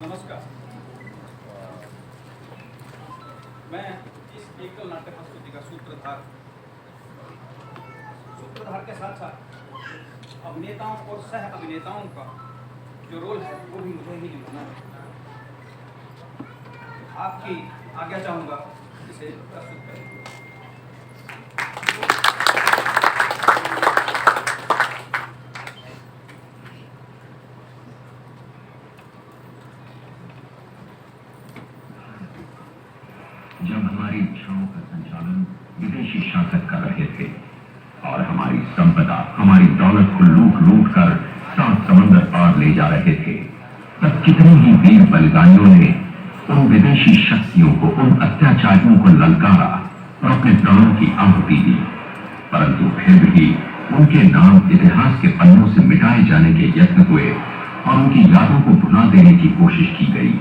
नमस्कार। मैं इस एकल नाट्य प्रस्तुति का सूत्रधार के साथ साथ अभिनेताओं और सह अभिनेताओं का जो रोल है वो भी मुझे ही निभाना है। आपकी आज्ञा चाहूँगा इसे प्रस्तुत करें। जब हमारी इच्छाओं का संचालन विदेशी शासक कर रहे थे और हमारी संपदा, हमारी दौलत को लूट लूट कर 7 समंदर पार ले जा रहे थे, तब कितने ही वीर बलिदानियों ने उन विदेशी शक्तियों को, उन अत्याचारियों को ललकारा और अपने प्राणों की आहुति दी। परंतु फिर भी उनके नाम इतिहास के पन्नों से मिटाए जाने के यत्न हुए और उनकी यादों को भुला देने की कोशिश की गई।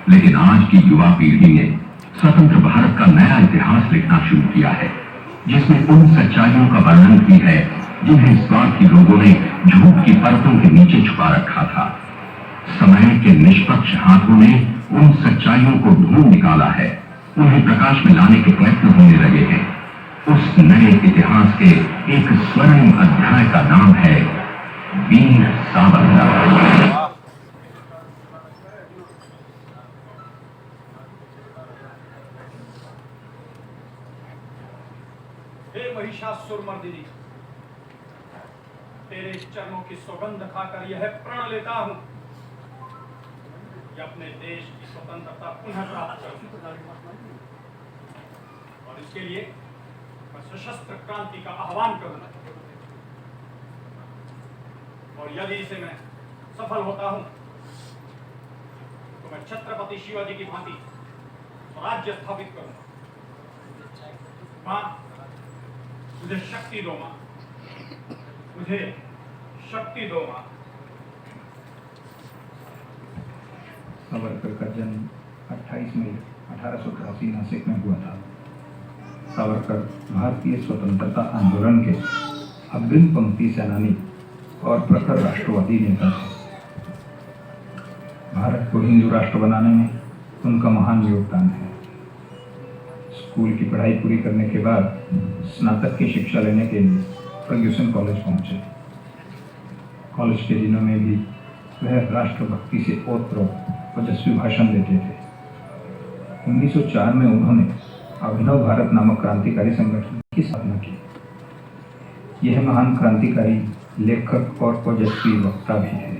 लेकिन आज की युवा पीढ़ी ने स्वतंत्र भारत का नया इतिहास लिखना शुरू किया है, जिसमें उन सच्चाइयों का वर्णन भी है जिन्हें स्वार्थी लोगों ने झूठ की परतों के नीचे छुपा रखा था। समय के निष्पक्ष हाथों ने उन सच्चाइयों को ढूंढ निकाला है, उन्हें प्रकाश में लाने के प्रयत्न होने लगे हैं। उस नए इतिहास के एक स्वर्णिम अध्याय का नाम है वीर सावरकर। हे महिषासुरमर्दिनी, तेरे चरणों की सुगंध खाकर यह प्रण लेता हूं कि अपने देश की स्वतंत्रता पुनः प्राप्त करूं। और इसके लिए मैं सशस्त्र क्रांति का आह्वान करूंगा। और यदि इसे मैं सफल होता हूं तो मैं छत्रपति शिवाजी की भांति स्वराज्य स्थापित करूंगा। मां, मुझे शक्ति दो मां, मुझे शक्ति दो मां। सावरकर का जन्म 28 मई 1883 नासिक में हुआ था। सावरकर भारतीय स्वतंत्रता आंदोलन के अग्रिम पंक्ति सेनानी और प्रखर राष्ट्रवादी नेता थे। भारत को हिंदू राष्ट्र बनाने में उनका महान योगदान है। स्कूल की पढ़ाई पूरी करने के बाद स्नातक की शिक्षा लेने के लिए फर्ग्यूसन कॉलेज पहुंचे। कॉलेज के दिनों में भी वह राष्ट्रभक्ति से ओतप्रोत ओजस्वी भाषण देते थे। 1904 में उन्होंने अभिनव भारत नामक क्रांतिकारी संगठन की स्थापना की। यह महान क्रांतिकारी लेखक और ओजस्वी वक्ता भी है।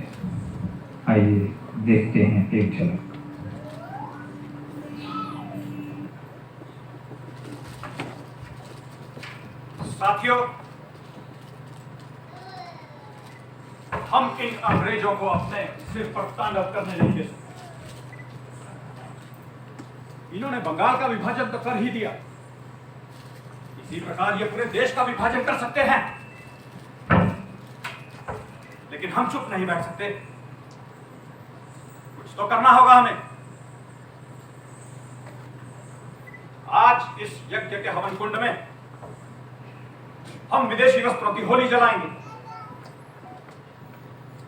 आइए देखते हैं एक झलक। साथियों, हम इन अंग्रेजों को अपने सिर पर तांडव करने नहीं दे सकते। इन्होंने बंगाल का विभाजन तो कर ही दिया, इसी प्रकार ये पूरे देश का विभाजन कर सकते हैं। लेकिन हम चुप नहीं बैठ सकते, कुछ तो करना होगा हमें। आज इस यज्ञ के हवन कुंड में हम विदेशी वस्त्रों की होली जलाएंगे।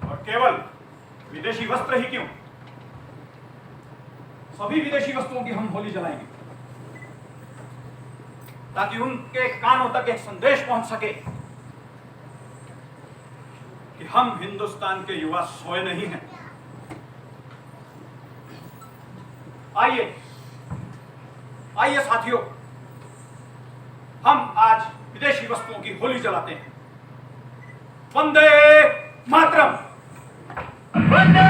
और केवल विदेशी वस्त्र ही क्यों, सभी विदेशी वस्तुओं की हम होली जलाएंगे, ताकि उनके कानों तक एक संदेश पहुंच सके कि हम हिंदुस्तान के युवा सोए नहीं हैं। आइए आइए साथियों, हम आज विदेशी वस्तुओं की होली जलाते हैं। वंदे मातरम। वंदे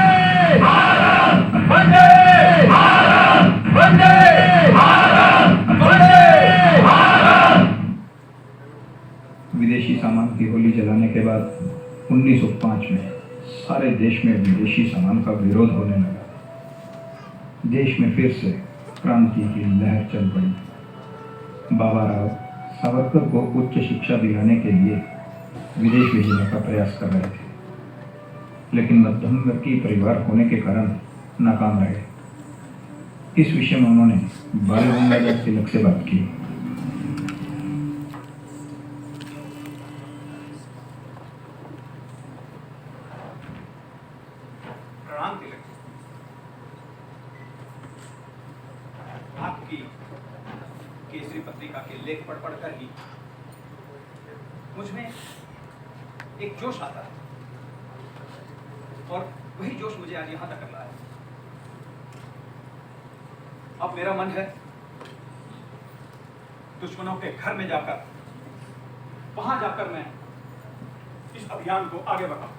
भारत, वंदे भारत, वंदे भारत, वंदे भारत। विदेशी सामान की होली जलाने के बाद 1905 में सारे देश में विदेशी सामान का विरोध होने लगा। देश में फिर से क्रांति की लहर चल पड़ी। बाबा राव सावरकर को उच्च शिक्षा दिलाने के लिए विदेश भेजने का प्रयास कर रहे थे, लेकिन मध्यम वर्गीय परिवार होने के कारण नाकाम रहे। इस विषय में उन्होंने बाल गंगाधर तिलक से बात की। प्रणाम तिलक। लेख पढ़ कर ही मुझ में एक जोश आता है, और वही जोश मुझे आज यहां तक लाया। अब मेरा मन है दुश्मनों के घर में जाकर, वहां जाकर मैं इस अभियान को आगे बढ़ाऊं।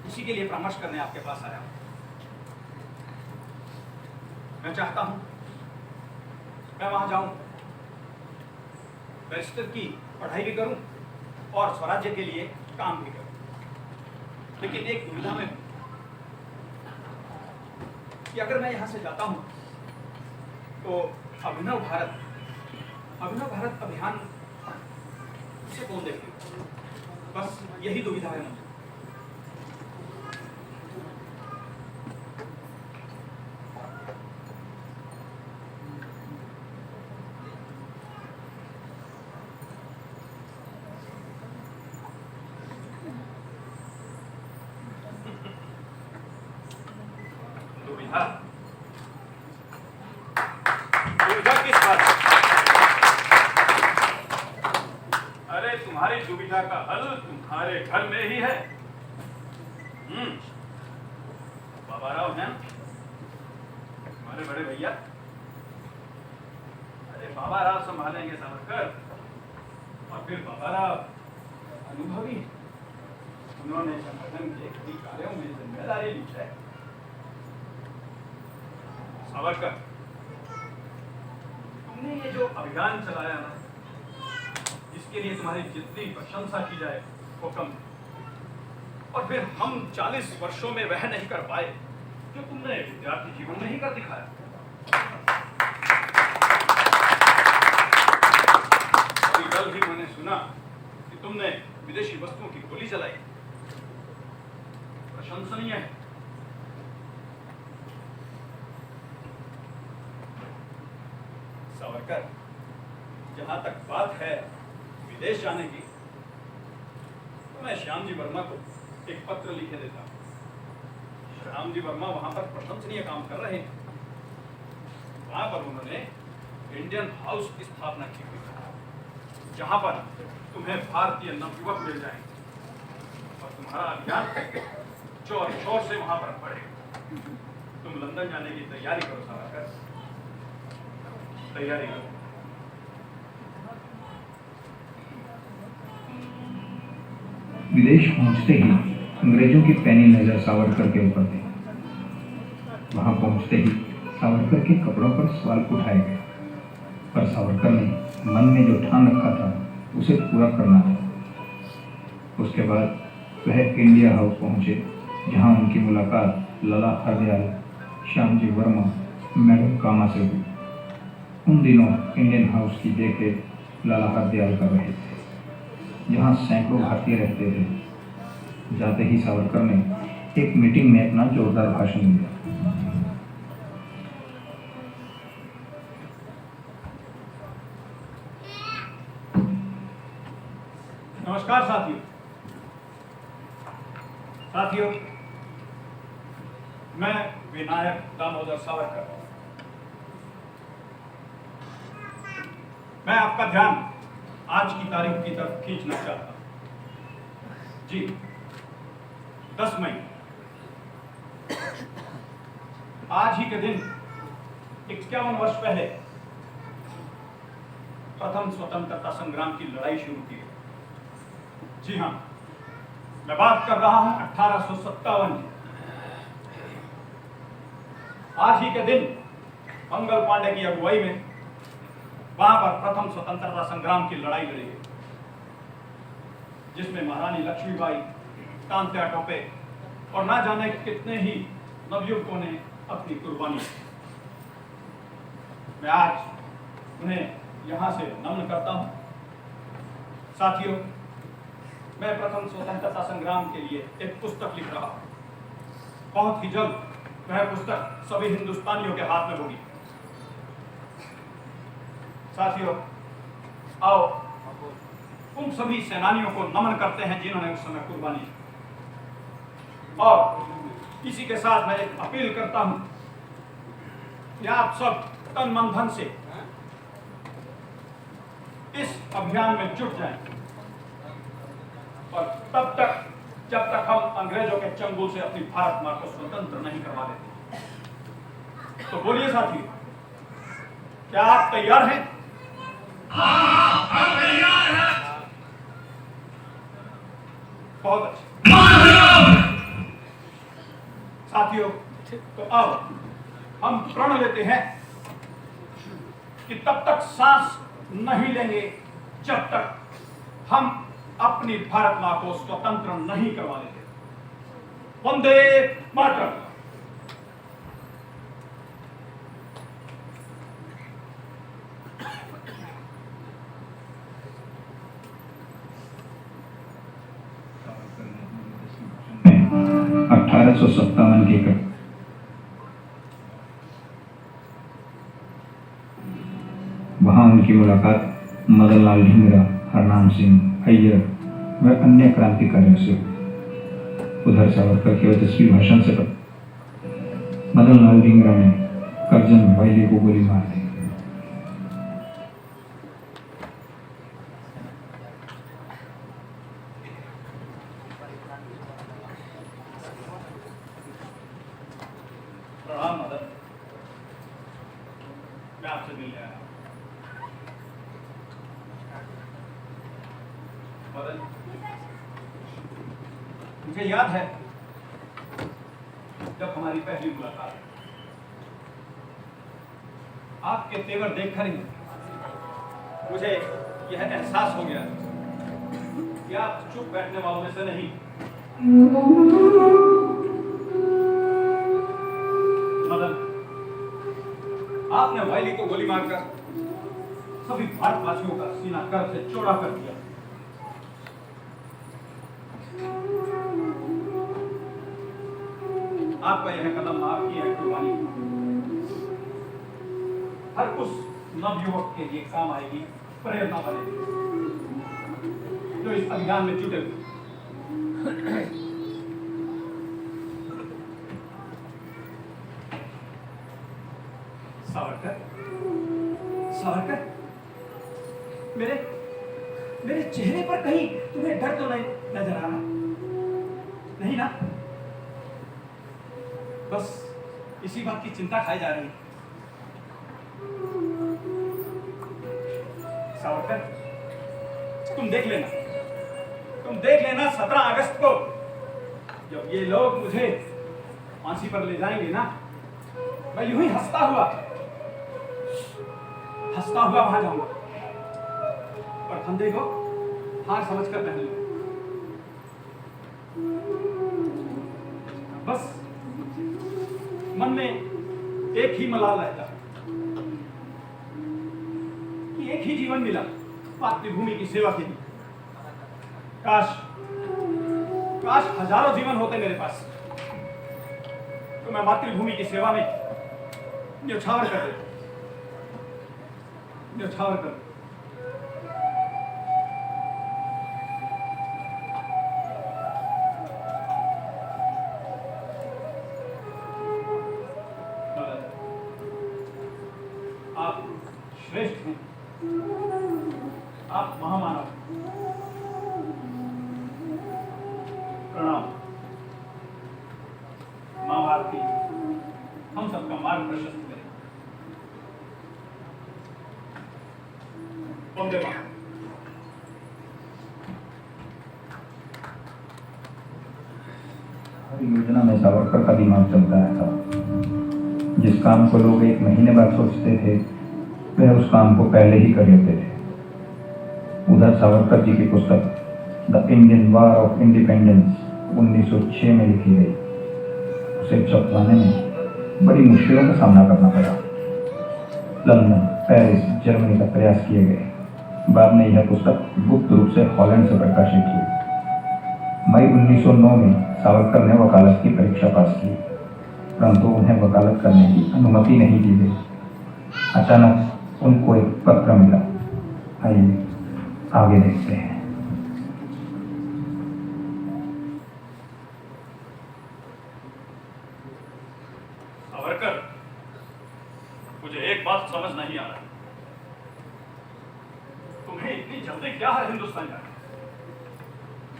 इसी के लिए परामर्श करने आपके पास आया हूं। मैं चाहता हूं मैं वहां जाऊं, बैरिस्टर की पढ़ाई भी करूं और स्वराज्य के लिए काम भी करूं। लेकिन एक दुविधा में हूं कि अगर मैं यहां से जाता हूं तो अभिनव भारत अभियान इसे कौन देखेगा? बस यही दुविधा है मुझे। दुविधा किस बात? अरे तुम्हारी दुविधा का हल तुम्हारे घर में ही है। बाबा राव हैं हमारे बड़े भैया। अरे बाबा राव संभालेंगे सावरकर, और फिर बाबा राव अनुभवी, उन्होंने संगठन के कई कार्यों में जिम्मेदारी ली है। सावरकर, तुमने ये जो अभियान चलाया ना, इसके लिए तुम्हारी जितनी प्रशंसा की जाए वो कम है। और फिर हम 40 वर्षों में वह नहीं कर पाए जो तुमने विद्यार्थी जीवन में ही कर दिखाया। अभी कल ही मैंने सुना कि तुमने विदेशी वस्तुओं की गोली चलाई। प्रशंसनीय है। सावरकर, जहां तक बात है विदेश जाने की, तो मैं श्यामजी वर्मा को एक पत्र लिखे देता हूं। श्यामजी वर्मा वहां पर प्रशंसनीय काम कर रहे हैं। वहां पर उन्होंने इंडियन हाउस की स्थापना की हुई है, जहां पर तुम्हें भारतीय नवयुवक मिल जाएंगे और तुम्हारा अभियान चौर चौर से वहां पर बढ़ेगा। तुम लंदन जाने की तैयारी करो सावरकर, तैयारी करो। विदेश पहुंचते ही अंग्रेजों की पैनी नजर सावरकर के ऊपर थी। वहां पहुंचते ही सावरकर के कपड़ों पर सवाल उठाए गए, पर सावरकर ने मन में जो ठान रखा था उसे पूरा करना था। उसके बाद वह इंडिया हाउस पहुंचे, जहां उनकी मुलाकात लाला हरदयाल, श्यामजी वर्मा, मैडम कामा से हुई। उन दिनों इंडियन हाउस की देखरेख लाला हरदयाल कर रहे थे, जहां सैकड़ों भारतीय रहते थे। जाते ही सावरकर ने एक मीटिंग में अपना जोरदार भाषण दिया। नमस्कार साथियों। मैं विनायक दामोदर सावरकर। मैं आपका ध्यान आज की तारीख की तरफ खींचना चाहता हूं। जी, 10 मई, आज ही के दिन 51 वर्ष पहले प्रथम स्वतंत्रता संग्राम की लड़ाई शुरू की गई। जी हां, मैं बात कर रहा हूं 1857 की। आज ही के दिन मंगल पांडे की अगुवाई में वहां पर प्रथम स्वतंत्रता संग्राम की लड़ाई लड़ी गई, जिसमें महारानी लक्ष्मीबाई, तांत्या टोपे और ना जाने कितने ही नवयुवकों ने अपनी कुर्बानी दी। मैं आज उन्हें यहां से नमन करता हूं। साथियों, मैं प्रथम स्वतंत्रता संग्राम के लिए एक पुस्तक लिख रहा हूं। बहुत ही जल्द वह पुस्तक सभी हिंदुस्तानियों के हाथ में होगी। साथियों, आओ उन सभी सेनानियों को नमन करते हैं जिन्होंने उस समय कुर्बानी दी। और इसी के साथ मैं एक अपील करता हूं कि आप सब तन मन धन से इस अभियान में जुट जाएं और तब तक जब तक हम अंग्रेजों के चंगुल से अपनी भारत मां को स्वतंत्र नहीं करवा देते। तो बोलिए साथी, क्या आप तैयार हैं? हम तैयार हैं। बहुत अच्छा साथियों, तो अब हम प्रण लेते हैं कि तब तक सांस नहीं लेंगे जब तक हम अपनी भारत मां को स्वतंत्र नहीं करवा देते। वंदे मातरम। में 1857 के करीब वहां उनकी मुलाकात मदनलाल ढींगरा, हरनाम सिंह, अय्यर व अन्य क्रांतिकारियों से उधर सावरकर के तेजस्वी भाषण से मदनलाल ढींगरा ने करजन वैली को गोली मार दी। प्रणाम मदन, मैं आपसे मिलने आया। मदन, मुझे याद है जब हमारी पहली मुलाकात, आपके तेवर देखकर ही मुझे यह एहसास हो गया कि आप चुप बैठने वालों में से नहीं। मदन, आपने वैली को गोली मारकर सभी भारतवासियों का सीना गर्व से चौड़ा कर दिया। आपका यह कदम, आपकी यह कुर्बानी हर उस नवयुवक के लिए काम आएगी, प्रेरणा बनेगी जो इस अभियान में जुटे हुए। सावरकर, सावरकर, मेरे चेहरे पर कहीं तुम्हें डर तो नहीं नजर आ रहा? नहीं ना? बस इसी बात की चिंता खाई जा रही है। सावरकर, तुम देख लेना 17 अगस्त को जब ये लोग मुझे फांसी पर ले जाएंगे ना, मैं यूं ही हंसता हुआ वहां जाऊंगा और फंदे को हार समझकर पहन लूंगा। बस मन में एक ही मलाल रहता कि एक ही जीवन मिला मातृभूमि की सेवा के लिए। काश हजारों जीवन होते मेरे पास, तो मैं मातृभूमि की सेवा में न्यौछावर कर देता, न्यौछावर कर। आप श्रेष्ठ हैं, आप महामानव। प्रणाम। मां भारती हम सबका मार्ग प्रशस्त करें। वंदे मातरम। हर योजना में सावरकर का दिमाग चलता रहता। जिस काम को लोग एक महीने बाद सोचते थे, वह उस काम को पहले ही कर लेते थे। उधर सावरकर जी की पुस्तक the Indian war of independence 1906 में लिखी गई। उसे छपवाने में बड़ी मुश्किलों का सामना करना पड़ा। लंदन, पेरिस, जर्मनी का प्रयास किए गए। बाद में यह पुस्तक गुप्त रूप से हॉलैंड से प्रकाशित हुई। मई 1909 में सावरकर ने वकालत की परीक्षा पास की, परंतु उन्हें वकालत करने की अनुमति नहीं दी गई। अचानक उनको एक पत्र मिला। आइए आगे देखते हैं। सावरकर, मुझे एक बात समझ नहीं आ रही। तुम्हें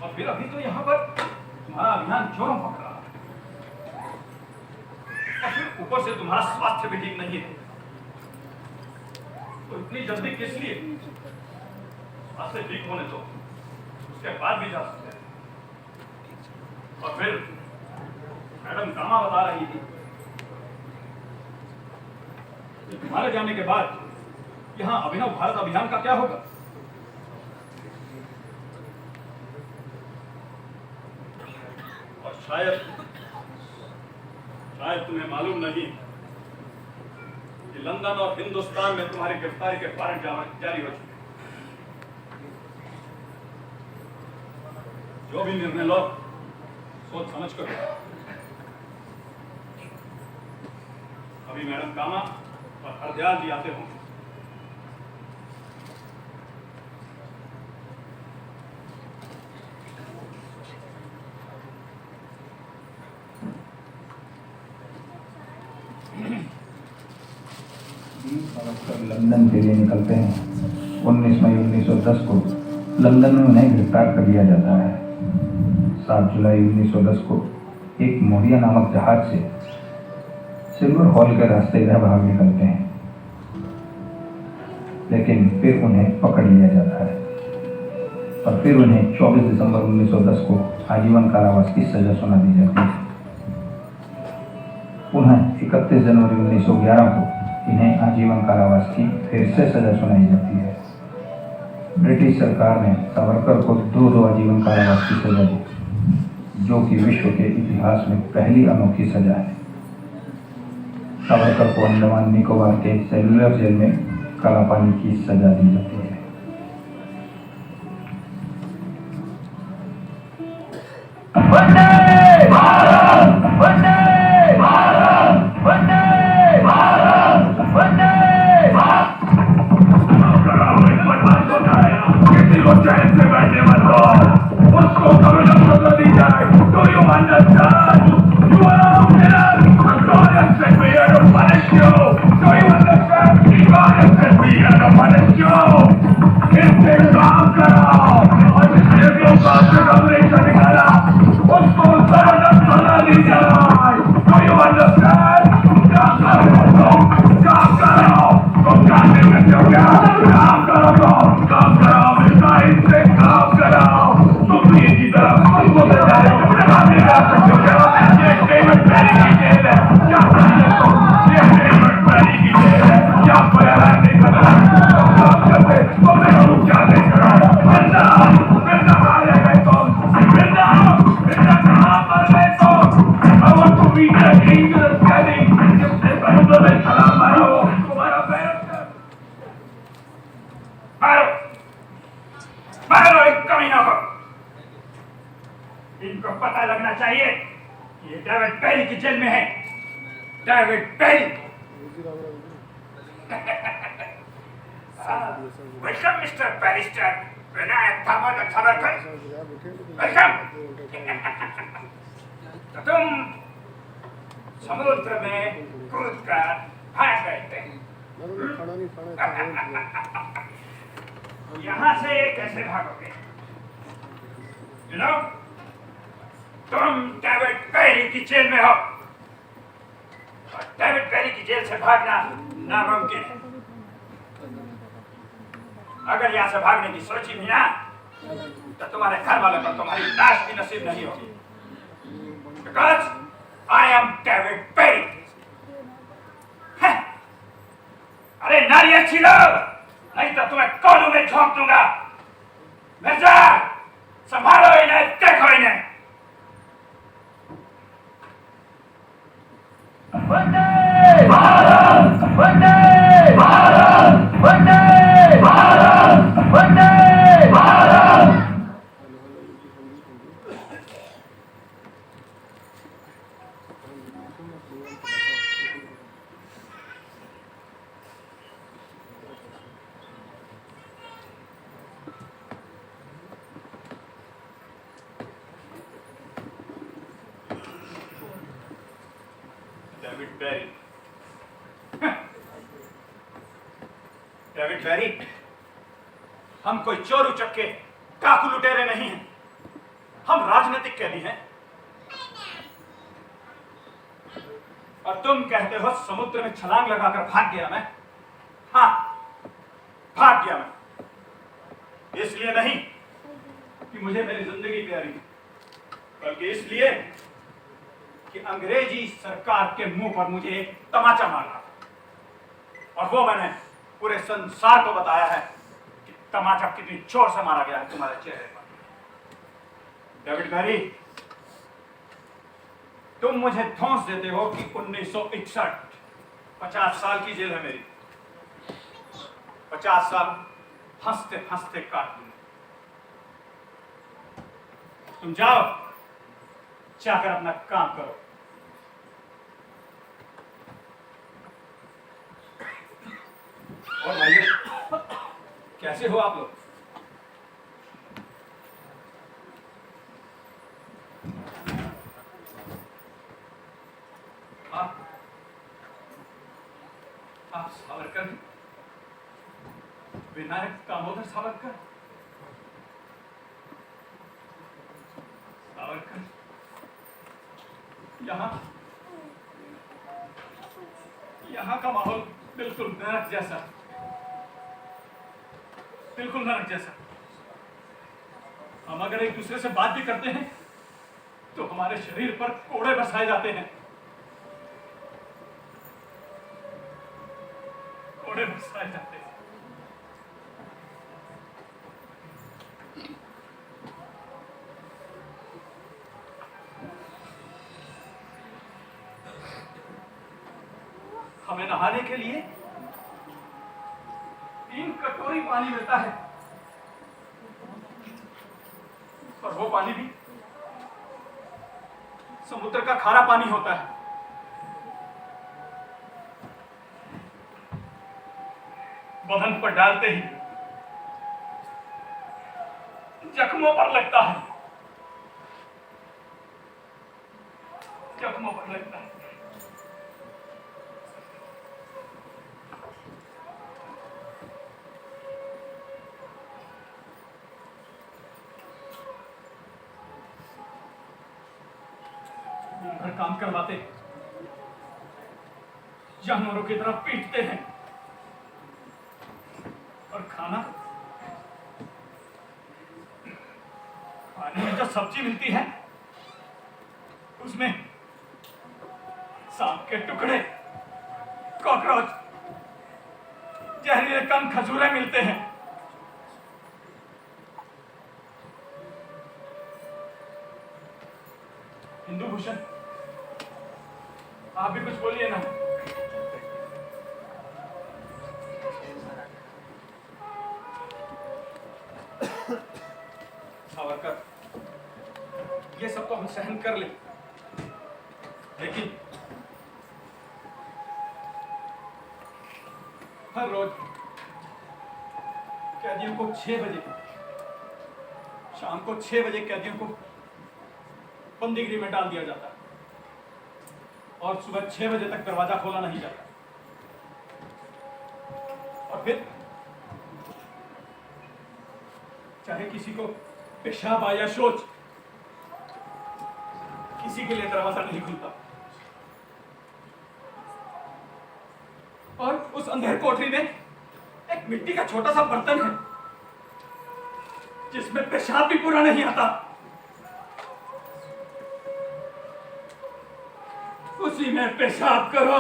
और फिर अभी तो यहाँ पर तुम्हारा अभियान जोरों पकड़ रहा है, और फिर ऊपर से तुम्हारा स्वास्थ्य भी ठीक नहीं है, तो इतनी जल्दी किस लिए? स्वास्थ्य ठीक होने दो, उसके बाद भी जा सकते हैं। और फिर मैडम कामा बता रही थी कि तुम्हारे जाने के बाद यहाँ अभिनव भारत अभियान का क्या होगा? और शायद तुम्हें मालूम नहीं कि लंदन और हिंदुस्तान में तुम्हारी गिरफ्तारी के वारंट जारी हो चुके हैं। जो भी निर्णय लो सोच समझ कर लो। अभी मैडम कामा और हरदयाल जी आते होंगे। लंदन के लिए निकलते हैं। 19 मई 1910 को लंदन में उन्हें गिरफ्तार कर लिया जाता है। 7 जुलाई 1910 को एक मोरिया नामक जहाज से सिल्वर हॉल के रास्ते इधर भाग निकलते हैं, लेकिन फिर उन्हें पकड़ लिया जाता है और फिर उन्हें 24 दिसंबर 1910 को आजीवन कारावास की सजा सुना दी जाती है। पुनः 31 जनवरी 1911 को इन्हें आजीवन कारावास की फिर से सजा सुनाई जाती है। ब्रिटिश सरकार ने सावरकर को 2 आजीवन कारावास की सजा दी, जो कि विश्व के इतिहास में पहली अनोखी सजा है। सावरकर को अंडमान निकोबार के सेलुलर जेल में काला पानी की सजा दी जाती है। वंदे भारत, वंदे भारत, वंदे भारत, वंदे भारत। किसी को चैन से बैठने मत दो, उसको कभी न सजा दी जाए। Do you understand? You are a criminal. God has sent me here to punish you. Do you understand? God has sent me here to punish you. इससे काम करो और जिसने भी बात से कमरे से निकाला उसको जबरदस्त सजा दी जाए। Do you understand? काम करो, काम करो, तुम काम नहीं करते हो क्या? काम करो, मिलता इससे काम करो। तुम भी इसी तरह तुमको बता रहे हो, काम नहीं कर सकते हो क्या? ये डेविड बैरी की जेल है, क्या करते हो? ये डेविड बैरी की जेल है, क्या बयान नहीं कर रहा? काम करते, तो मैं रुक जाते करो। मिर्जा मारे गए तुम, मिर्जा कहाँ मर गए तुम? I want to meet the dangerous Kenny, जिसने समुद्र में छलांग मारा हो, तुम्हारा बैरक मारो एक कमीना को। इनको पता लगना चाहिए कि ये डेविड बैरी की जेल में है। David Barry. Welcome mister barrister Vinayak Damodar Savarkar. Welcome. तो तुम समुद्र में कूदकर भाग गए थे। यहाँ से कैसे भागोगे? You know, तुम डेविड बैरी की जेल में हो और डेविड बैरी की जेल से भागना नामुमकिन है। अगर यहाँ से भागने की सोची भी ना तो तुम्हारे घर वालों को तुम्हारी लाश भी नसीब नहीं होगी। Because I am David Berry। अरे नारियल छिलो, नहीं तो तुम्हें कोलू में झोंक दूंगा। मिर्जा, संभालो इन्हें, देखो इन्हें। वंदे भारत, वंदे भारत, वंदे भारत, वंदे भारत। डेविड बैरी, डेविड बैरी, हम कोई चोर उचक्के डाकू लुटेरे नहीं हैं। राजनीतिक कैदी हैं और तुम कहते हो समुद्र में छलांग लगाकर भाग गया मैं। हाँ, भाग गया मैं। इसलिए नहीं कि मुझे मेरी जिंदगी प्यारी, बल्कि इसलिए कि अंग्रेजी सरकार के मुंह पर मुझे एक तमाचा मारा और वो मैंने पूरे संसार को बताया है कि तमाचा कितनी जोर से मारा गया है तुम्हारे चेहरे पर। डेविड बैरी, तुम मुझे धौंस देते हो कि 1961 50 साल की जेल है मेरी। 50 साल हंसते हंसते काट दूंगा। तुम जाओ, जाकर अपना काम करो। और भाइयों, कैसे हो आप लोग? आप सावरकर, विनायक दामोदर सावरकर। सावरकर, यहाँ का माहौल बिल्कुल नरक जैसा, बिल्कुल नरक जैसा। हम अगर एक दूसरे से बात भी करते हैं तो हमारे शरीर पर कोड़े बरसाए जाते हैं, कोड़े बरसाए जाते हैं। हमें नहाने के लिए 3 कटोरी पानी मिलता है और वो पानी भी समुद्र का खारा पानी होता है। बदन पर डालते ही जख्मों पर लगता है, जख्मों पर लगता है। काम करवाते, जानवरों की तरह पीटते हैं और खाना, खाने में जो सब्जी मिलती है उसमें सांप के टुकड़े, कॉकरोच, जहरीले कम खजूरे मिलते हैं। हिंदू भूषण, आप भी कुछ बोलिए ना। सावरकर, ये सब तो हम सहन कर ले, लेकिन हर रोज कैदियों को 6 बजे, शाम को 6 बजे कैदियों को बंदीगृह में डाल दिया जाता है और सुबह 6 बजे तक दरवाजा खोला नहीं जाता। और फिर चाहे किसी को पेशाब आया शौच, किसी के लिए दरवाजा नहीं खुलता। और उस अंधेर कोठरी में एक मिट्टी का छोटा सा बर्तन है जिसमें पेशाब भी पूरा नहीं आता। उसी में पेशाब करो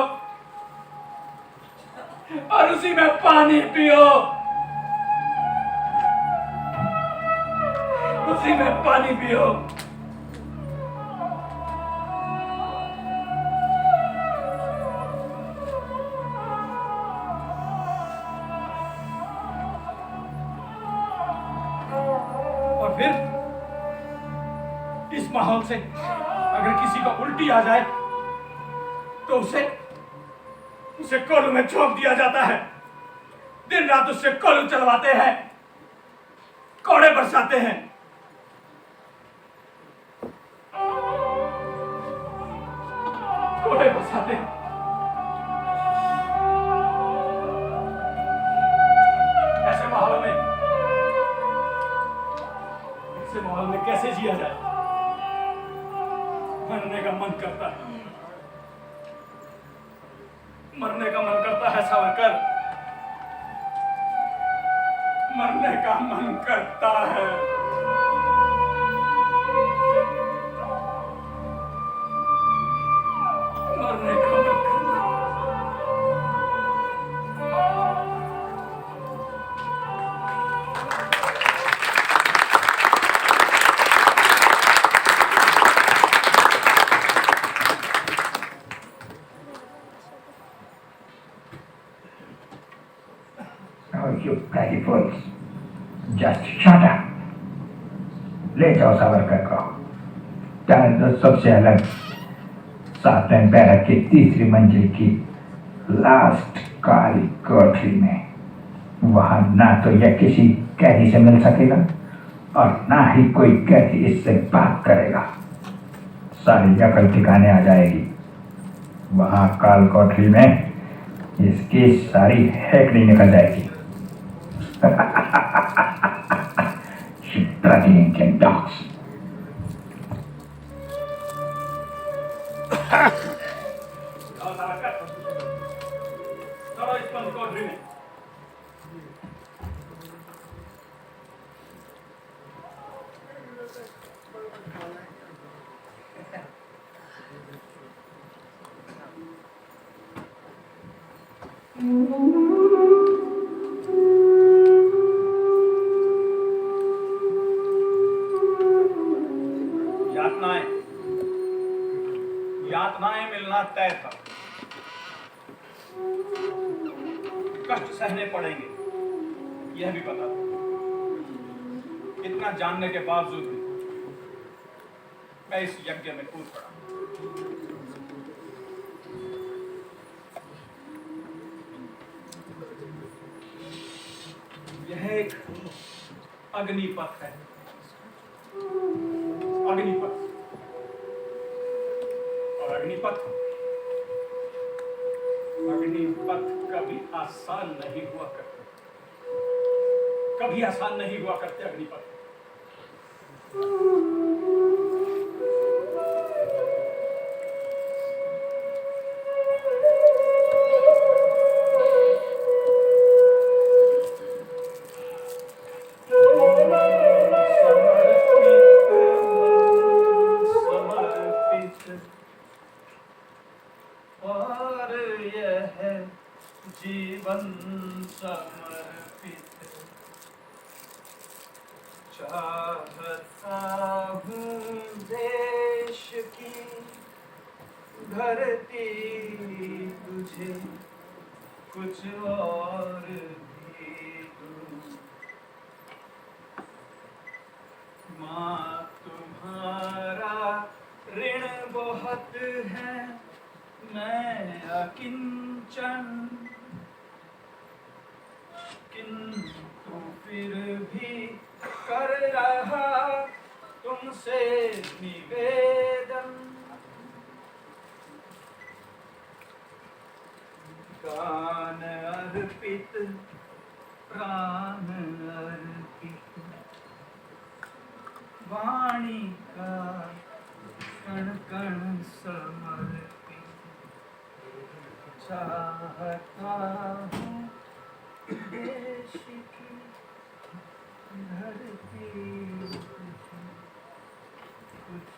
और उसी में पानी पियो, उसी में पानी पियो। और फिर इस माहौल से अगर किसी को उल्टी आ जाए तो उसे कोलू में झोंक दिया जाता है। दिन रात उससे कोलू चलवाते हैं, कोड़े बरसाते हैं। कोड़े बरसाते हैं। ऐसे माहौल में कैसे जिया जाए? मरने का मन करता है, मरने का मन करता है सावरकर, मरने का मन करता है। मरने का मन करता है। Oh, you bloody fools. Just shut up. ले जाओ सावरकर को टहल सबसे अलग 7वें बैरक की तीसरी मंजिल की लास्ट काली कोठरी में। वहां ना तो यह किसी कैदी से मिल सकेगा और ना ही कोई कैदी इससे बात करेगा। सारी अकल ठिकाने आ जाएगी। वहां काल कोठरी में इसकी सारी हैकड़ी निकल जाएगी। Bloody Indian dogs. चलो सावरकर, चलो इस बंद कोठरी में। यातनाएं मिलना तय था। कष्ट सहने पड़ेंगे, यह भी पता था। इतना जानने के बावजूद भी मैं इस यज्ञ में कूद पड़ा। यह एक अग्निपथ है, अग्निपथ। और अग्निपथ कभी आसान नहीं हुआ करते, कभी आसान नहीं हुआ करते अग्निपथ। जीवन समर्पित चाहता हूँ देश की धरती तुझे कुछ और भी दूँ। माँ तुम्हारा ऋण बहुत है, मैं अकिंचन, किंतु फिर भी कर रहा तुमसे निवेदन। गान अर्पित, प्राण अर्पित, वाणी का कण कण समर्पित चाहता हूँ देश की धरती कुछ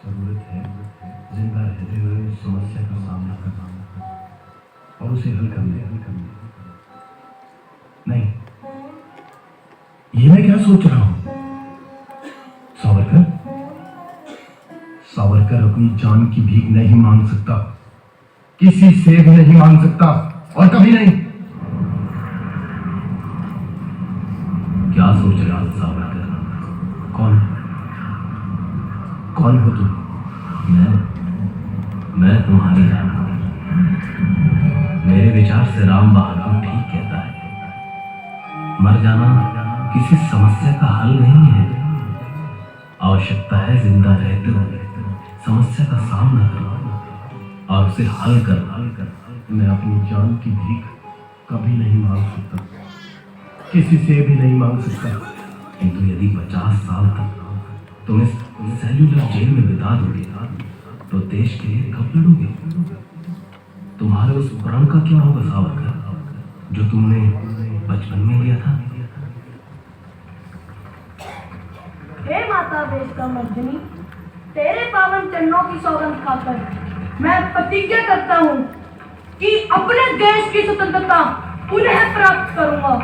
जरूरत है जिंदा रहते हुए उस समस्या का सामना करना और उसे हल करने। नहीं, ये मैं क्या सोच रहा हूं? सावरकर अपनी जान की भीख नहीं मांग सकता, किसी से भी नहीं मांग सकता और कभी नहीं। क्या सोच रहा है सावरकर? कौन हो तुम? मैं तुम्हारी राम। मेरे विचार से राम बहादुर ठीक कहता है, मर जाना किसी समस्या का हल नहीं है। आवश्यकता है जिंदा रहते हुए समस्या का सामना करना और उसे हल करना। मैं अपनी जान की भीख कभी नहीं मांग सकता, किसी से भी नहीं मांग सकता, किंतु यदि 50 साल तक तुम इस सेल्युलर जेल में बिता दोगे तो देश के लिए कब लड़ोगे? तुम्हारे उस प्रण का क्या होगा सावरकर, जो तुमने बचपन में लिया था? हे माता वेश्का मर्दिनी, तेरे पावन चरणों की सौगंध खाकर मैं प्रतिज्ञा करता हूँ कि अपने देश की स्वतंत्रता पुनः प्राप्त करूंगा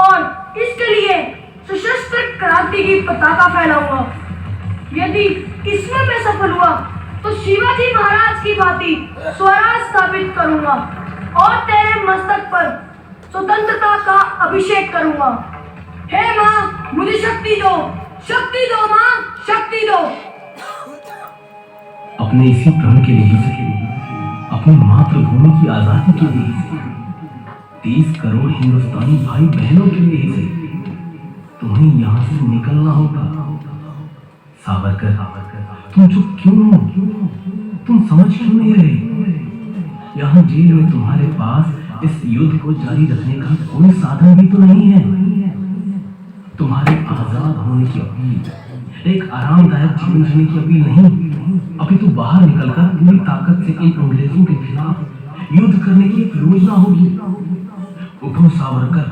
और इसके लिए सशस्त्र क्रांति की पताका फैलाऊंगा। यदि इसमें मैं सफल हुआ तो शिवाजी महाराज की भांति स्वराज स्थापित करूंगा और तेरे मस्तक पर स्वतंत्रता का अभिषेक करूंगा। हे माँ, मुझे शक्ति दो माँ, शक्ति दो। अपने इसी प्रण के लिए, अपनी मातृभूमि की आजादी के लिए, 30 करोड़ हिंदुस्तानी भाई बहनों के लिए ही तुम्हें यहाँ से निकलना होगा। सावरकर, तुम चुप क्यों हो? तुम समझ क्यों नहीं रहे? यहाँ जेल में तुम्हारे पास इस युद्ध को जारी रखने का कोई साधन भी तो नहीं है। तुम्हारे आजाद होने की अपील, एक आरामदायक जीवन जीने की अपील नहीं, अभी तो बाहर निकलकर पूरी ताकत से इन अंग्रेजों के खिलाफ युद्ध करने की एक योजना होगी। उठो सावरकर,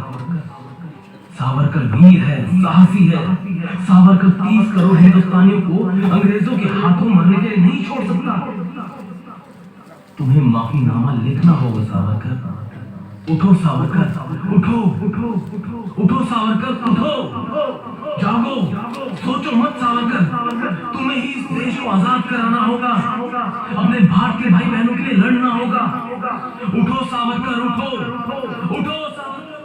सावरकर वीर है, साहसी है। सावरकर 30 करोड़ हिंदुस्तानियों को अंग्रेजों के हाथों मरने के लिए नहीं छोड़ सकता। तुम्हें माफीनामा लिखना होगा सावरकर। उठो सावरकर, उठो उठो उठो उठो सावरकर, उठो, जागो, सोचो मत सावरकर, तुम्हें ही इस देश को आजाद कराना होगा, अपने भारतीय भाई बहनों के लिए लड़ना होगा। उठो सावरकर, उठो उठो सावरकर।